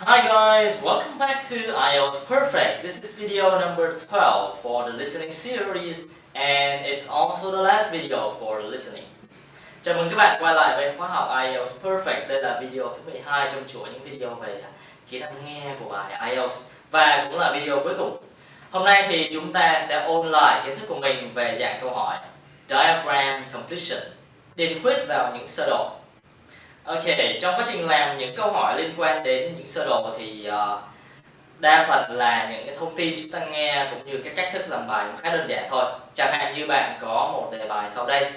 Hi guys, welcome back to IELTS Perfect. This is video number 12 for the listening series and it's also the last video for the listening. Chào mừng các bạn quay lại với khóa học IELTS Perfect. Đây là video thứ 12 trong chuỗi những video về kỹ năng nghe của bài IELTS và cũng là video cuối cùng. Hôm nay thì chúng ta sẽ ôn lại kiến thức của mình về dạng câu hỏi Diagram Completion, điền khuyết vào những sơ đồ. Ok, trong quá trình làm những câu hỏi liên quan đến những sơ đồ thì đa phần là những cái thông tin chúng ta nghe cũng như cái cách thức làm bài cũng khá đơn giản thôi. Chẳng hạn như bạn có một đề bài sau đây.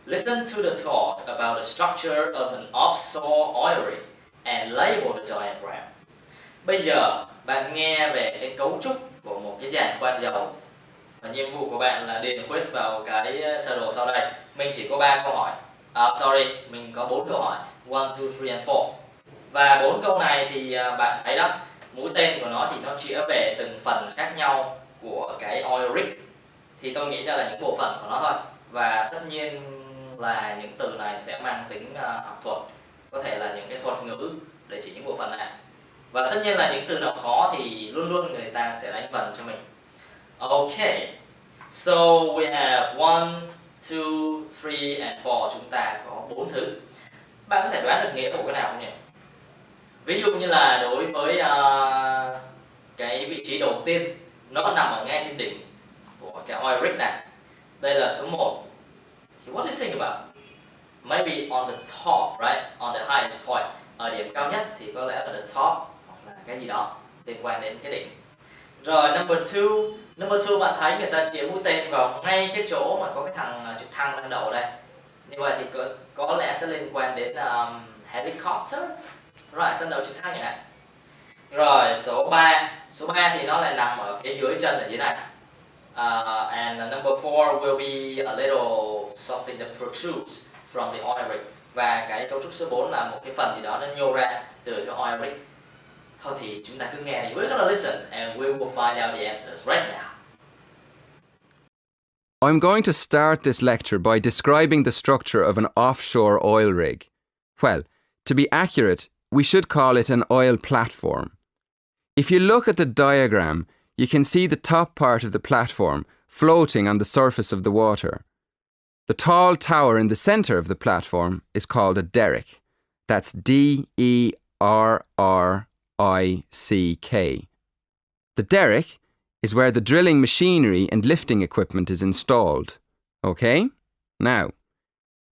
Listen to the talk about the structure of an offshore oil rig and label the diagram. Bây giờ bạn nghe về cái cấu trúc của một cái giàn khoan dầu và nhiệm vụ của bạn là điền khuyết vào cái sơ đồ sau đây. Mình chỉ có 3 câu hỏi. Mình có 4 câu hỏi. 1, 2, 3 and 4. Và 4 câu này thì bạn thấy đó, mũi tên của nó thì nó chĩa về từng phần khác nhau của cái oil rig. Thì tôi nghĩ ra là những bộ phận của nó thôi. Và tất nhiên là những từ này sẽ mang tính học thuật, có thể là những cái thuật ngữ để chỉ những bộ phận này. Và tất nhiên là những từ nào khó thì luôn luôn người ta sẽ đánh vần cho mình. Ok, so we have 1, 2, 3 and 4. Chúng ta có 4 thứ. Bạn có thể đoán được nghĩa của cái nào không nhỉ? Ví dụ như là đối với cái vị trí đầu tiên, nó nằm ở ngay trên đỉnh của cái oil rig này. Đây là số 1. So what do you think about? Maybe on the top, right? On the highest point. Ở điểm cao nhất thì có lẽ là the top hoặc là cái gì đó liên quan đến cái đỉnh. Rồi number 2 bạn thấy người ta chĩa mũi tên vào ngay cái chỗ mà có cái thằng chữ thăng đang đậu đây. Như vậy thì có lẽ sẽ liên quan đến helicopter. Rồi, sân đậu trực thăng chẳng hạn. Rồi số 3 thì nó lại nằm ở phía dưới chân ở dưới này. And number 4 will be a little something that protrudes from the oil rig. Và cái cấu trúc số 4 là một cái phần gì đó nó nhô ra từ cái oil rig. Thôi thì chúng ta cứ nghe đi. We're gonna listen and we will find out the answers right now. I'm going to start this lecture by describing the structure of an offshore oil rig. Well, to be accurate, we should call it an oil platform. If you look at the diagram, you can see the top part of the platform floating on the surface of the water. The tall tower in the centre of the platform is called a derrick. That's D-E-R-R-I-C-K. The derrick is where the drilling machinery and lifting equipment is installed. Okay? Now,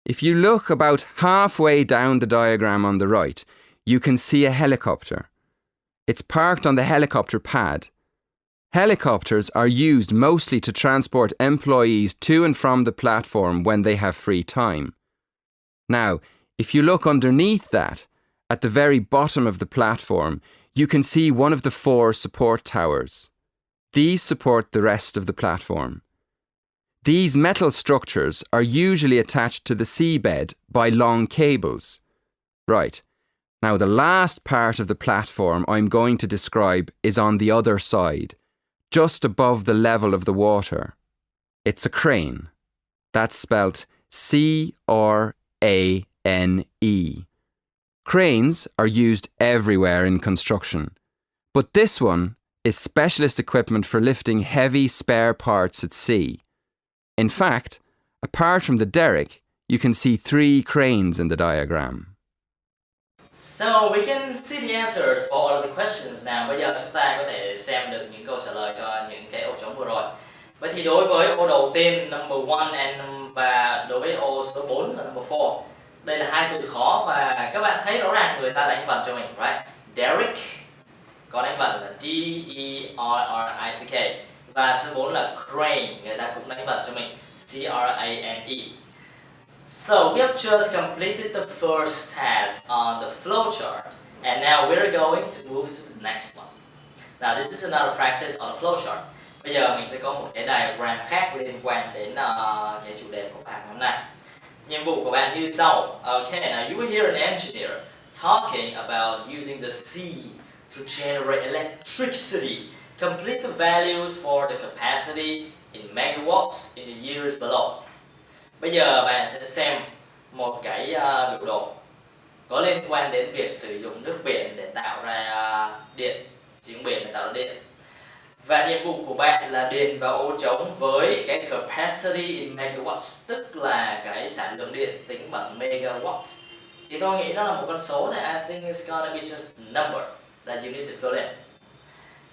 if you look about halfway down the diagram on the right, you can see a helicopter. It's parked on the helicopter pad. Helicopters are used mostly to transport employees to and from the platform when they have free time. Now, if you look underneath that, at the very bottom of the platform, you can see one of the 4 support towers. These support the rest of the platform. These metal structures are usually attached to the seabed by long cables. Right. Now, the last part of the platform I'm going to describe is on the other side, just above the level of the water. It's a crane. That's spelt C-R-A-N-E. Cranes are used everywhere in construction, but this one is specialist equipment for lifting heavy spare parts at sea. In fact, apart from the derrick, you can see 3 cranes in the diagram. So we can see the answers for all of the questions now. Bây giờ chúng ta có thể xem được những câu trả lời cho những cái ô trống vừa rồi. Vậy thì đối với ô đầu tiên number 1 và đối với ô số 4 là number 4. Đây là 2 từ khó và các bạn thấy rõ ràng người ta đánh vần cho mình, right? Derrick có đánh vần là D-E-R-R-I-C-K. Và số 4 là crane, người ta cũng đánh vần cho mình C-R-A-N-E. So we have just completed the first task on the flowchart, and now we're going to move to the next one. Now this is another practice on the flowchart. Bây giờ mình sẽ có một cái diagram khác liên quan đến cái chủ đề của bài hôm nay. Nhiệm vụ của bạn như sau. Okay, now you will hear an engineer talking about using the sea to generate electricity Complete the values for the capacity in megawatts in the years below. Bây giờ bạn sẽ xem một cái biểu đồ có liên quan đến việc sử dụng nước biển để tạo ra điện, sử dụng biển để tạo ra điện. Và nhiệm vụ của bạn là điền vào ô trống với cái capacity in megawatts, tức là cái sản lượng điện tính bằng megawatt. Thì tôi nghĩ đó là một con số thì I think it's gonna be just a number that you need to fill in.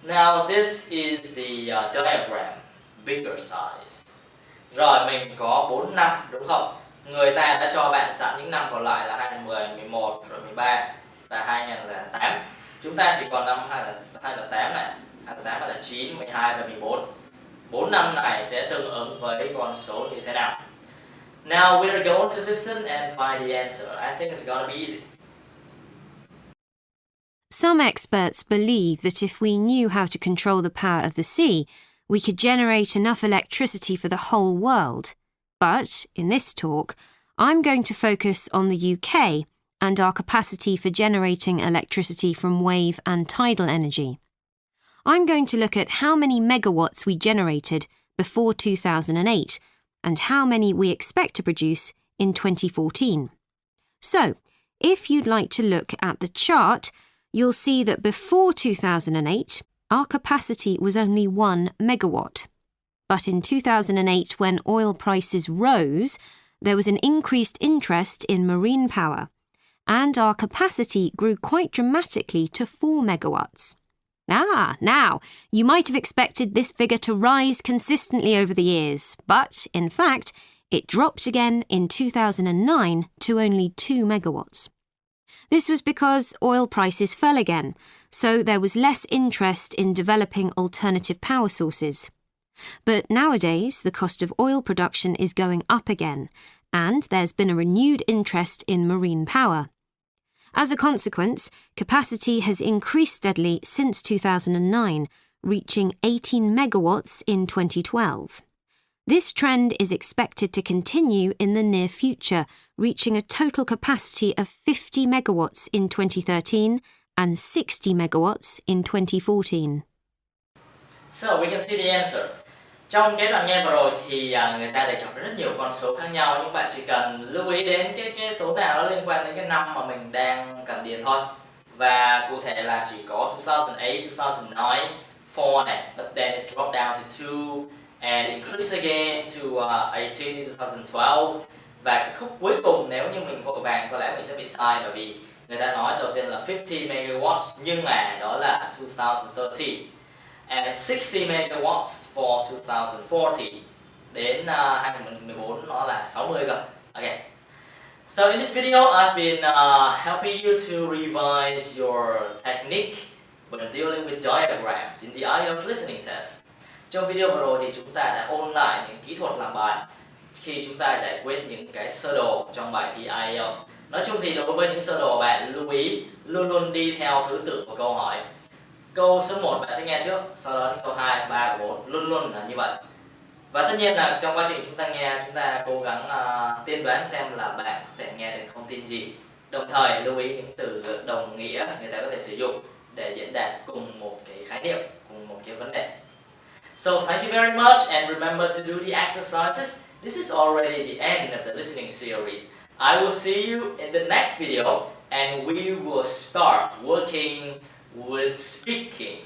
Now this is the diagram, bigger size. Rồi mình có 4 năm đúng không? Người ta đã cho bạn sẵn những năm còn lại là 2010, 11, rồi 13 và 2008. Chúng ta chỉ còn năm 2008 này, 2008, 2009, 12 và 14. 4 năm này sẽ tương ứng với con số như thế nào? Now we're going to listen and find the answer. I think it's gonna be easy. Some experts believe that if we knew how to control the power of the sea, we could generate enough electricity for the whole world. But, in this talk, I'm going to focus on the UK and our capacity for generating electricity from wave and tidal energy. I'm going to look at how many megawatts we generated before 2008 and how many we expect to produce in 2014. So, if you'd like to look at the chart, you'll see that before 2008, our capacity was only 1 megawatt. But in 2008, when oil prices rose, there was an increased interest in marine power, and our capacity grew quite dramatically to 4 megawatts. Now, you might have expected this figure to rise consistently over the years, but, in fact, it dropped again in 2009 to only 2 megawatts. This was because oil prices fell again, so there was less interest in developing alternative power sources. But nowadays, the cost of oil production is going up again, and there's been a renewed interest in marine power. As a consequence, capacity has increased steadily since 2009, reaching 18 megawatts in 2012. This trend is expected to continue in the near future, reaching a total capacity of 50 megawatts in 2013 and 60 megawatts in 2014. So we can see the answer. Trong cái đoạn nghe vừa rồi thì người ta đề cập đến rất nhiều con số khác nhau, nhưng bạn chỉ cần lưu ý đến cái số nào nó liên quan đến cái năm mà mình đang cần điền thôi. Và cụ thể là chỉ có 2008, 2009, 4 này, but then it dropped down to 2 and increase again to 18 in 2012. Và cái khúc cuối cùng nếu như mình vội vàng có lẽ mình sẽ bị sai, bởi vì người ta nói đầu tiên là 50 megawatts nhưng mà đó là 2013. And 60 megawatts for 2040. Đến 2014 nó là 60 cơ. Okay. So in this video I've been helping you to revise your technique when dealing with diagrams in the IELTS listening test. Trong video vừa rồi thì chúng ta đã ôn lại những kỹ thuật làm bài khi chúng ta giải quyết những cái sơ đồ trong bài thi IELTS. Nói chung thì đối với những sơ đồ bạn lưu ý luôn luôn đi theo thứ tự của câu hỏi. Câu số 1 bạn sẽ nghe trước, sau đó câu 2, 3 và 4 luôn luôn là như vậy. Và tất nhiên là trong quá trình chúng ta nghe, chúng ta cố gắng tiên đoán xem là bạn có thể nghe được thông tin gì. Đồng thời lưu ý những từ đồng nghĩa người ta có thể sử dụng để diễn đạt cùng một cái khái niệm, cùng một cái vấn đề. So thank you very much and remember to do the exercises. This is already the end of the listening series. I will see you in the next video and we will start working with speaking.